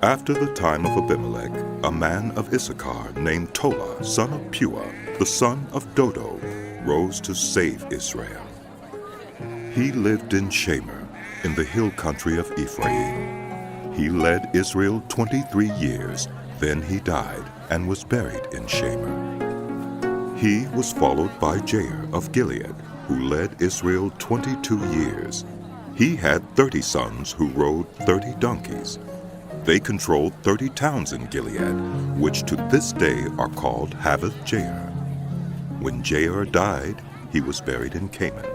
After the time of Abimelech, a man of Issachar named Tola, son of Puah, the son of Dodo, rose to save Israel. He lived in Shamer, in the hill country of Ephraim. He led Israel 23 years, then he died and was buried in Shamer. He was followed by Jair of Gilead, who led Israel 22 years. He had 30 sons who rode 30 donkeys. They controlled 30 towns in Gilead, which to this day are called Havoth Jair. When Jair died, he was buried in Canaan.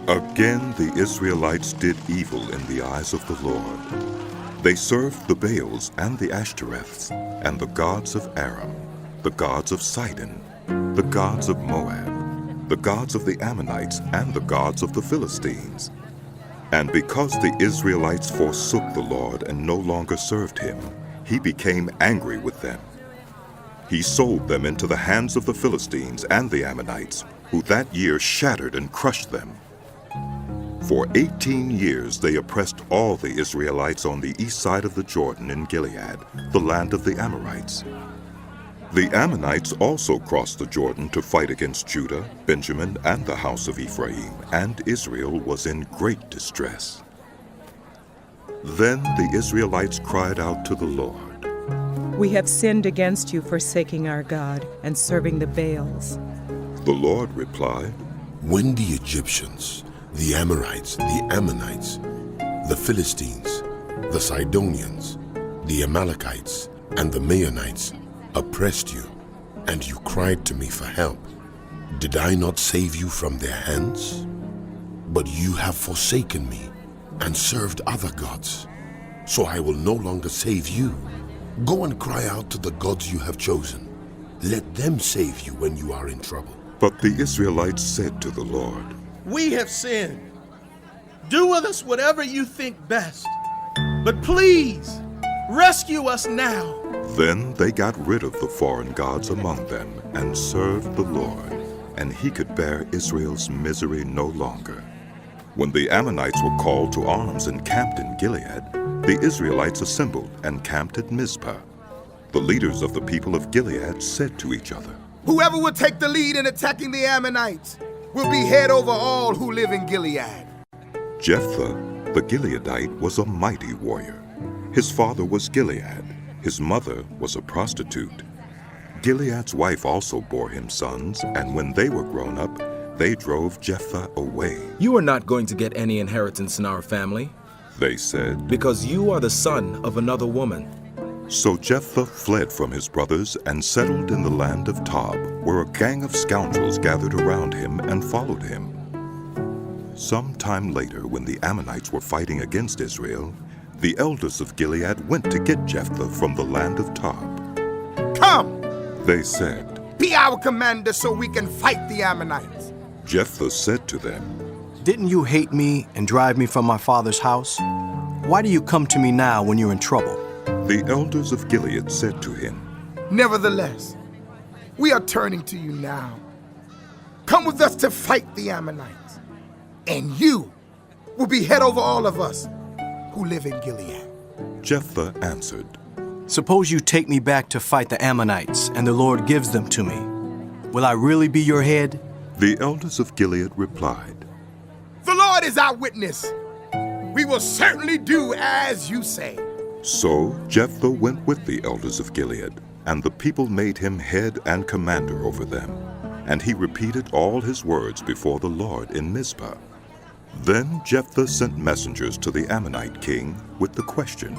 Again the Israelites did evil in the eyes of the Lord. They served the Baals and the Ashtoreths, and the gods of Aram, the gods of Sidon, the gods of Moab, the gods of the Ammonites, and the gods of the Philistines. And because the Israelites forsook the Lord and no longer served him, he became angry with them. He sold them into the hands of the Philistines and the Ammonites, who that year shattered and crushed them. For 18 years they oppressed all the Israelites on the east side of the Jordan in Gilead, the land of the Amorites. The Ammonites also crossed the Jordan to fight against Judah, Benjamin, and the house of Ephraim, and Israel was in great distress. Then the Israelites cried out to the Lord. We have sinned against you, forsaking our God and serving the Baals. The Lord replied, When the Egyptians, the Amorites, the Ammonites, the Philistines, the Sidonians, the Amalekites, and the Maonites oppressed you, and you cried to me for help, did I not save you from their hands? But you have forsaken me and served other gods, so I will no longer save you. Go and cry out to the gods you have chosen. Let them save you when you are in trouble. But the Israelites said to the Lord, We have sinned. Do with us whatever you think best. But please, rescue us now. Then they got rid of the foreign gods among them and served the Lord, and he could bear Israel's misery no longer. When the Ammonites were called to arms and camped in Gilead, the Israelites assembled and camped at Mizpah. The leaders of the people of Gilead said to each other, Whoever will take the lead in attacking the Ammonites will be head over all who live in Gilead. Jephthah, the Gileadite, was a mighty warrior. His father was Gilead. His mother was a prostitute. Gilead's wife also bore him sons, and when they were grown up, they drove Jephthah away. You are not going to get any inheritance in our family, They said, because you are the son of another woman. So Jephthah fled from his brothers and settled in the land of Tob, where a gang of scoundrels gathered around him and followed him. Some time later, when the Ammonites were fighting against Israel, the elders of Gilead went to get Jephthah from the land of Tob. Come, They said, be our commander so we can fight the Ammonites. Jephthah said to them, Didn't you hate me and drive me from my father's house? Why do you come to me now when you're in trouble? The elders of Gilead said to him, Nevertheless, we are turning to you now. Come with us to fight the Ammonites, and you will be head over all of us who live in Gilead. Jephthah answered, Suppose you take me back to fight the Ammonites, and the Lord gives them to me. Will I really be your head? The elders of Gilead replied, The Lord is our witness. We will certainly do as you say. So Jephthah went with the elders of Gilead, and the people made him head and commander over them. And he repeated all his words before the Lord in Mizpah. Then Jephthah sent messengers to the Ammonite king with the question,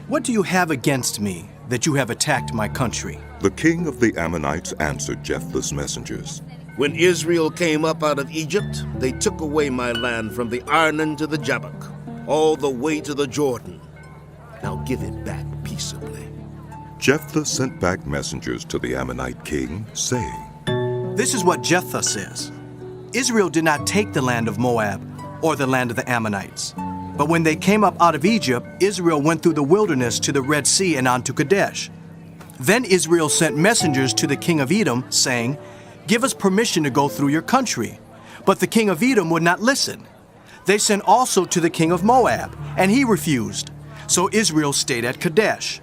What do you have against me that you have attacked my country? The king of the Ammonites answered Jephthah's messengers, When Israel came up out of Egypt, they took away my land from the Arnon to the Jabbok, all the way to the Jordan. Now give it back peaceably. Jephthah sent back messengers to the Ammonite king, saying, This is what Jephthah says. Israel did not take the land of Moab or the land of the Ammonites. But when they came up out of Egypt, Israel went through the wilderness to the Red Sea and on to Kadesh. Then Israel sent messengers to the king of Edom, saying, Give us permission to go through your country. But the king of Edom would not listen. They sent also to the king of Moab, and he refused. So Israel stayed at Kadesh.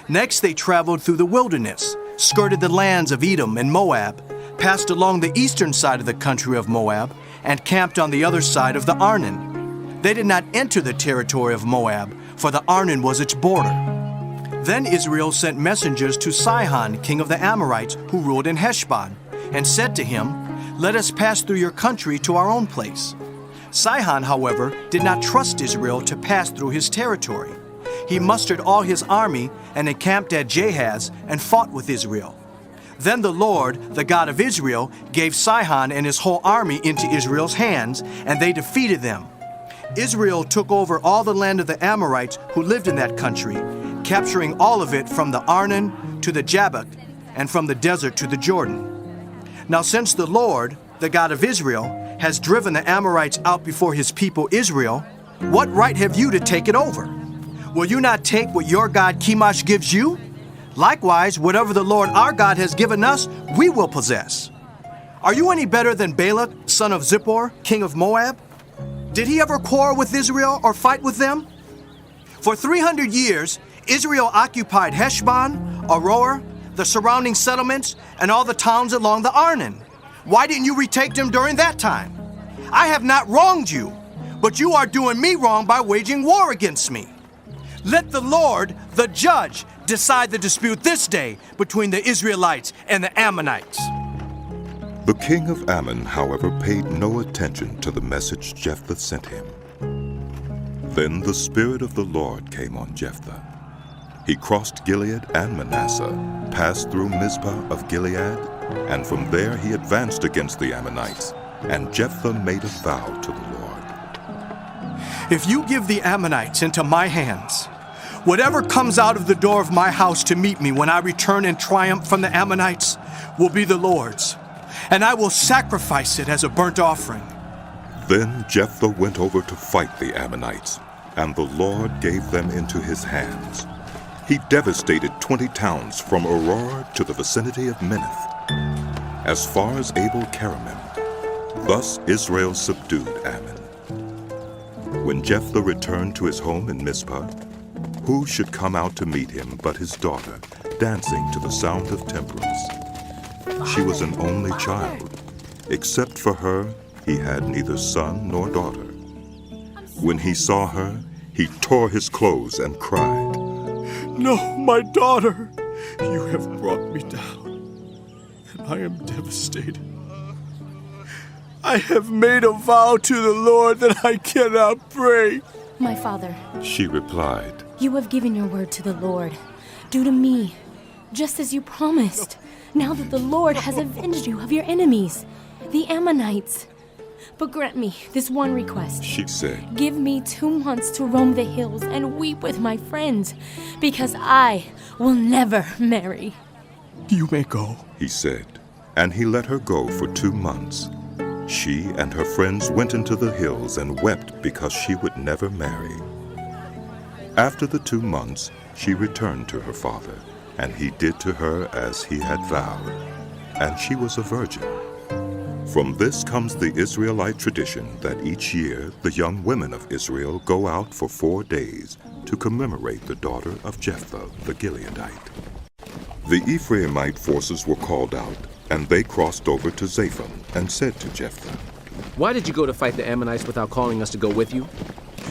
Next they traveled through the wilderness, skirted the lands of Edom and Moab, passed along the eastern side of the country of Moab, and camped on the other side of the Arnon. They did not enter the territory of Moab, for the Arnon was its border. Then Israel sent messengers to Sihon, king of the Amorites, who ruled in Heshbon, and said to him, "Let us pass through your country to our own place." Sihon, however, did not trust Israel to pass through his territory. He mustered all his army and encamped at Jahaz and fought with Israel. Then the Lord, the God of Israel, gave Sihon and his whole army into Israel's hands, and they defeated them. Israel took over all the land of the Amorites who lived in that country, capturing all of it from the Arnon to the Jabbok, and from the desert to the Jordan. Now since the Lord, the God of Israel, has driven the Amorites out before his people Israel, what right have you to take it over? Will you not take what your God Chemosh gives you? Likewise, whatever the Lord our God has given us, we will possess. Are you any better than Balak, son of Zippor, king of Moab? Did he ever quarrel with Israel or fight with them? For 300 years, Israel occupied Heshbon, Aroer, the surrounding settlements, and all the towns along the Arnon. Why didn't you retake them during that time? I have not wronged you, but you are doing me wrong by waging war against me. Let the Lord, the judge, decide the dispute this day between the Israelites and the Ammonites. The king of Ammon, however, paid no attention to the message Jephthah sent him. Then the Spirit of the Lord came on Jephthah. He crossed Gilead and Manasseh, passed through Mizpah of Gilead, and from there he advanced against the Ammonites, and Jephthah made a vow to the Lord. If you give the Ammonites into my hands, whatever comes out of the door of my house to meet me when I return in triumph from the Ammonites will be the Lord's, and I will sacrifice it as a burnt offering. Then Jephthah went over to fight the Ammonites, and the Lord gave them into his hands. He devastated 20 towns from Aurora to the vicinity of Minnith, as far as Abel-Keramim. Thus Israel subdued Ammon. When Jephthah returned to his home in Mizpah, who should come out to meet him but his daughter, dancing to the sound of timbrels? She was an only child. Except for her, he had neither son nor daughter. When he saw her, he tore his clothes and cried, "No, my daughter, you have brought me down, and I am devastated. I have made a vow to the Lord that I cannot break." My father, she replied. you have given your word to the Lord. Do to me, just as you promised, now that the Lord has avenged you of your enemies, the Ammonites. But grant me this one request. She said, "Give me 2 months to roam the hills and weep with my friends, because I will never marry." "You may go," he said, and he let her go for 2 months. She and her friends went into the hills and wept because she would never marry. After the 2 months, she returned to her father, and he did to her as he had vowed, and she was a virgin. From this comes the Israelite tradition that each year the young women of Israel go out for 4 days to commemorate the daughter of Jephthah the Gileadite. The Ephraimite forces were called out, and they crossed over to Zaphon and said to Jephthah, "Why did you go to fight the Ammonites without calling us to go with you?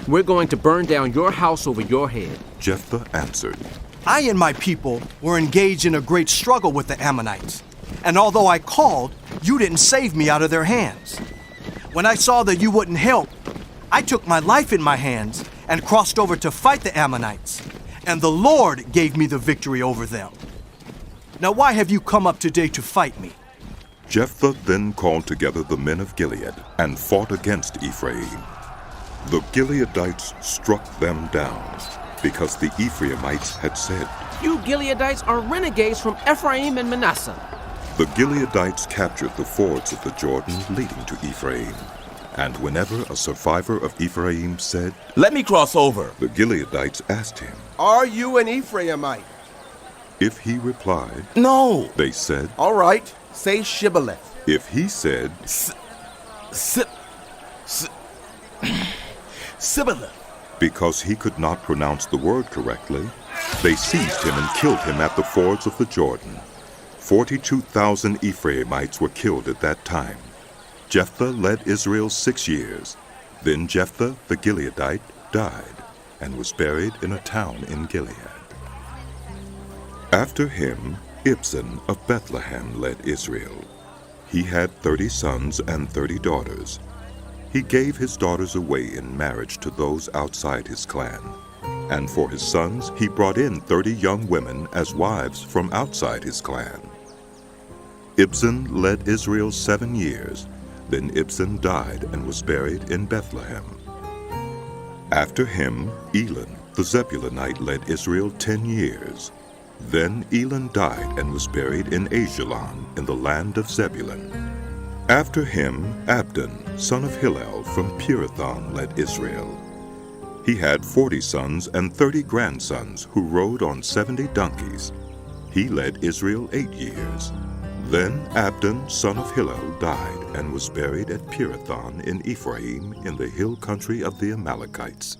We're going to burn down your house over your head." Jephthah answered, I and my people were engaged in a great struggle with the Ammonites, and although I called, you didn't save me out of their hands. When I saw that you wouldn't help, I took my life in my hands and crossed over to fight the Ammonites, and the Lord gave me the victory over them. Now why have you come up today to fight me? Jephthah then called together the men of Gilead and fought against Ephraim. The Gileadites struck them down, because the Ephraimites had said, "You Gileadites are renegades from Ephraim and Manasseh." The Gileadites captured the fords of the Jordan leading to Ephraim. And whenever a survivor of Ephraim said, "Let me cross over," the Gileadites asked him, "Are you an Ephraimite?" If he replied, "No," they said, "All right, say Shibboleth." If he said, Sibboleth, Because he could not pronounce the word correctly, they seized him and killed him at the fords of the Jordan. 42,000 Ephraimites were killed at that time. Jephthah led Israel 6 years. Then Jephthah the Gileadite died and was buried in a town in Gilead. After him, Ibzan of Bethlehem led Israel. He had 30 sons and 30 daughters. He gave his daughters away in marriage to those outside his clan. And for his sons, he brought in 30 young women as wives from outside his clan. Ibzan led Israel 7 years. Then Ibzan died and was buried in Bethlehem. After him, Elon the Zebulunite led Israel 10 years. Then Elon died and was buried in Ajalon in the land of Zebulun. After him, Abdon, son of Hillel from Pirathon, led Israel. He had 40 sons and 30 grandsons who rode on 70 donkeys. He led Israel 8 years. Then Abdon, son of Hillel, died and was buried at Pirathon in Ephraim in the hill country of the Amalekites.